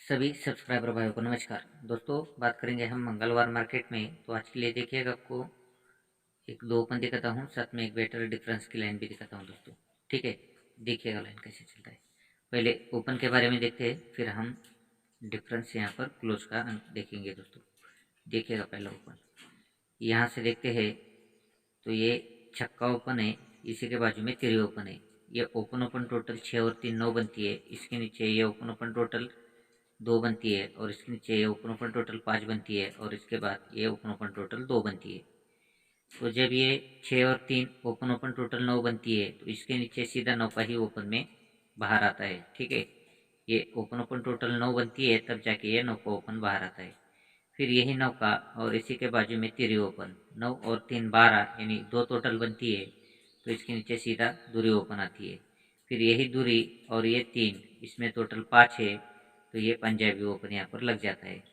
सभी सब्सक्राइबर भाइयों को नमस्कार। दोस्तों बात करेंगे हम मंगलवार मार्केट में। तो आज के लिए देखिएगा, आपको एक दो ओपन दिखाता हूँ, साथ में एक बेटर डिफरेंस की लाइन भी दिखाता हूँ दोस्तों। ठीक है, देखिएगा लाइन कैसे चलता है। पहले ओपन के बारे में देखते हैं, फिर हम डिफरेंस यहाँ पर क्लोज का देखेंगे दोस्तों। देखिएगा पहला ओपन यहाँ से देखते हैं तो ये छक्का ओपन है, इसी के बाजू में तिरी ओपन है। ये ओपन ओपन टोटल 6 और 3 9 बनती है। इसके नीचे ये ओपन ओपन टोटल 2 बनती है, और इसके नीचे ये ओपन ओपन टोटल 5 बनती है, और इसके बाद ये ओपन ओपन टोटल 2 बनती है। तो जब ये 6 और 3 ओपन ओपन टोटल 9 बनती है, तो इसके नीचे सीधा 9 का ही ओपन में बाहर आता है। ठीक है, ये ओपन ओपन टोटल 9 बनती है, तब जाके ये 9 का ओपन बाहर आता है। फिर यही 9 का और इसी के बाजू में तिरी ओपन 9 और 3 12, यानी 2 टोटल बनती है, तो इसके नीचे सीधा दूरी ओपन आती है। फिर यही दूरी और ये 3, इसमें टोटल 5 है, तो ये पंजाबी ओपन यहाँ पर लग जाता है।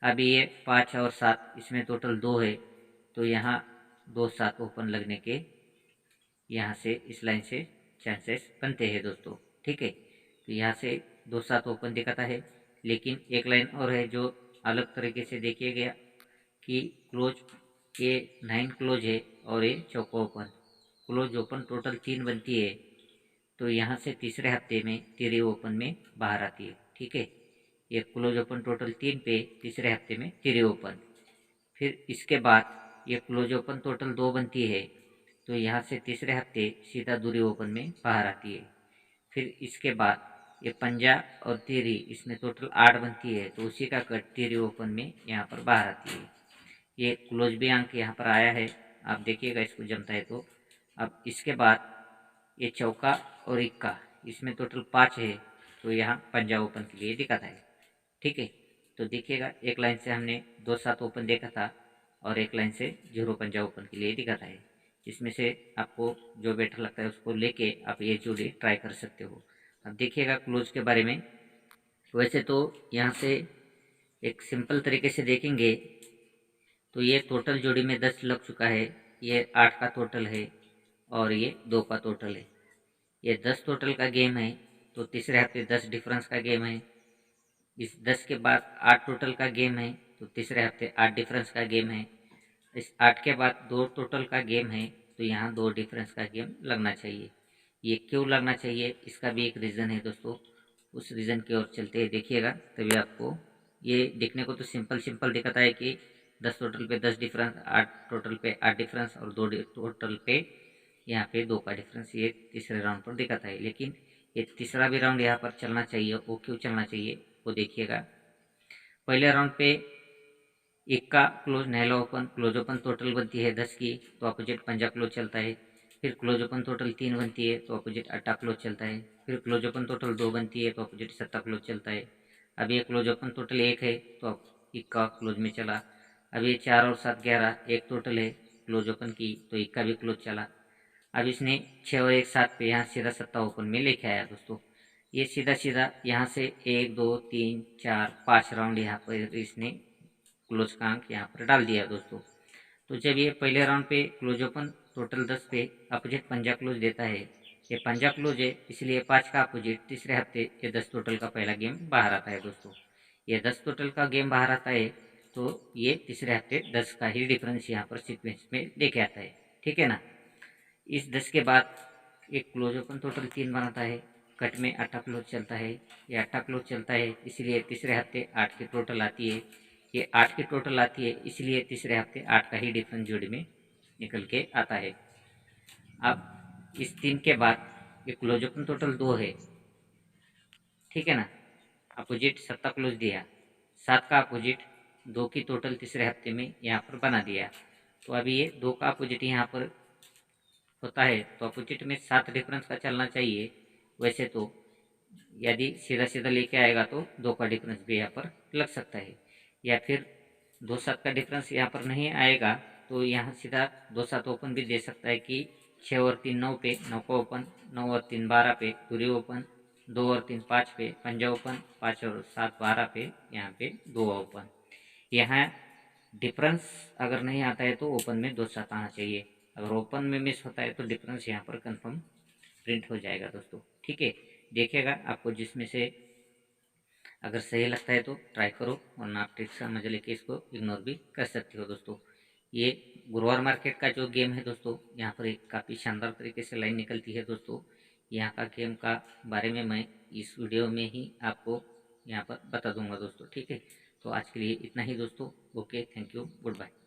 अभी ये 5 और 7, इसमें टोटल 2 है, तो यहाँ 2 7 ओपन लगने के यहाँ से इस लाइन से चांसेस बनते हैं दोस्तों। ठीक है, तो यहाँ से 2 7 ओपन दिखाता है। लेकिन एक लाइन और है जो अलग तरीके से देखिए गया कि क्लोज, ये 9 क्लोज है और ये चौको ओपन। क्लोज ओपन टोटल 3 बनती है, तो यहाँ से तीसरे हफ्ते में तिरी ओपन में बाहर आती है। ठीक है, ये क्लोज ओपन टोटल 3 पे तीसरे हफ्ते में तिरी ओपन। फिर इसके बाद ये क्लोज ओपन टोटल 2 बनती है, तो यहाँ से तीसरे हफ्ते सीधा दूरी ओपन में बाहर आती है। फिर इसके बाद ये पंजा और तिरी, इसमें टोटल 8 बनती है, तो उसी का कट तिरी ओपन में यहाँ पर बाहर आती है। ये क्लोज भी अंक यहाँ पर आया है, आप देखिएगा इसको जमता है तो। अब इसके बाद ये चौका और इक्का, इसमें टोटल 5 है, तो यहाँ पंजा ओपन के लिए दिखाता है। ठीक है, तो देखिएगा एक लाइन से हमने 2 7 ओपन देखा था, और एक लाइन से 0 पंजा ओपन के लिए दिखाता है। इसमें से आपको जो बेटर लगता है उसको लेके आप ये जोड़ी ट्राई कर सकते हो। अब देखिएगा क्लोज के बारे में। वैसे तो यहाँ से एक सिंपल तरीके से देखेंगे तो ये टोटल जोड़ी में 10 लग चुका है, ये 8 का टोटल है, और ये 2 का टोटल है। ये 10 टोटल का गेम है, तो तीसरे हफ्ते 10 डिफरेंस का गेम है। इस 10 के बाद 8 टोटल का गेम है, तो तीसरे हफ्ते 8 डिफरेंस का गेम है। इस 8 के बाद 2 टोटल का गेम है, तो यहाँ 2 डिफरेंस का गेम लगना चाहिए। ये क्यों लगना चाहिए, इसका भी एक रीज़न है दोस्तों। उस रीज़न की ओर चलते हैं, देखिएगा तभी आपको ये देखने को तो सिंपल सिंपल दिखाता है कि 10 टोटल पे 10 डिफरेंस, 8 टोटल पे 8 डिफरेंस, और 2 टोटल पे यहाँ पे 2 का डिफरेंस, ये तीसरे राउंड पर दिखाता है। लेकिन ये तीसरा भी राउंड यहाँ पर चलना चाहिए। वो क्यों चलना चाहिए वो देखिएगा। पहले राउंड पे इक्का क्लोज नहला ओपन, क्लोज ओपन टोटल बनती है 10 की, तो अपोजिट पंजा क्लोज चलता है। फिर क्लोज ओपन टोटल 3 बनती है, तो अपोजिट अट्टा क्लोज चलता है। फिर क्लोज ओपन टोटल 2 बनती है, तो अपोजिट सट्टा क्लोज चलता है। अब ये क्लोज ओपन टोटल 1 है, तो अब इक्का क्लोज में चला। अब ये 4 और 7 11 एक टोटल है क्लोज ओपन की, तो इक्का भी क्लोज चला। अब इसने 6 और 1 7 पे यहाँ सीधा सट्टा ओपन में लेके आया दोस्तों। ये सीधा सीधा यहाँ से 1 2 3 4 5 राउंड यहाँ पर इसने क्लोज का अंक यहाँ पर डाल दिया दोस्तों। तो जब ये पहले राउंड पे क्लोज ओपन टोटल 10 पे अपोजिट पंजा क्लोज देता है, ये पंजा क्लोज है, इसलिए 5 का अपोजिट तीसरे हफ्ते ये 10 टोटल का पहला गेम बाहर आता है दोस्तों। ये 10 टोटल का गेम बाहर आता है, तो ये तीसरे हफ्ते 10 का ही डिफरेंस यहाँ पर सीक्वेंस में लेके आता है। ठीक है ना। इस 10 के बाद एक क्लोज ओपन टोटल 3 बनाता है, कट में अट्ठा क्लोज चलता है। ये अट्ठा क्लोज चलता है, इसलिए तीसरे हफ्ते 8 की टोटल आती है। ये 8 की टोटल आती है, इसलिए तीसरे हफ्ते 8 का ही डिफरेंस जोड़ी में निकल के आता है। अब इस 3 के बाद ये क्लोज ओपन टोटल 2 है। ठीक है ना, अपोजिट 7 का क्लोज दिया, 7 का अपोजिट 2 की टोटल तीसरे हफ्ते में यहाँ पर बना दिया। तो अभी ये 2 का अपोजिट यहाँ पर होता है, तो अपोजिट में 7 डिफरेंस का चलना चाहिए। वैसे तो यदि सीधा सीधा लेके आएगा तो 2 का डिफरेंस भी यहाँ पर लग सकता है, या फिर 2 7 का डिफरेंस यहाँ पर नहीं आएगा, तो यहाँ सीधा 2 7 ओपन भी दे सकता है कि 6 और 3 9 पे 9 का ओपन, 9 और 3 12 पे दूरी ओपन, 2 और 3 5 पे पंजा ओपन, 5 और 7 12 पे यहाँ पे 2 ओपन। यहाँ डिफरेंस अगर नहीं आता है तो ओपन में 2 7 आना चाहिए। अगर ओपन में मिस होता है तो डिफरेंस यहाँ पर कंफर्म प्रिंट हो जाएगा दोस्तों। ठीक है, देखिएगा आपको जिसमें से अगर सही लगता है तो ट्राई करो, वरना आप ट्रिक समझ लेके इसको इग्नोर भी कर सकते हो दोस्तों। ये गुरुवार मार्केट का जो गेम है दोस्तों, यहाँ पर एक काफ़ी शानदार तरीके से लाइन निकलती है दोस्तों। यहाँ का गेम का बारे में मैं इस वीडियो में ही आपको यहाँ पर बता दूंगा दोस्तों, ठीक है। तो आज के लिए इतना ही दोस्तों। Okay, thank you, good bye.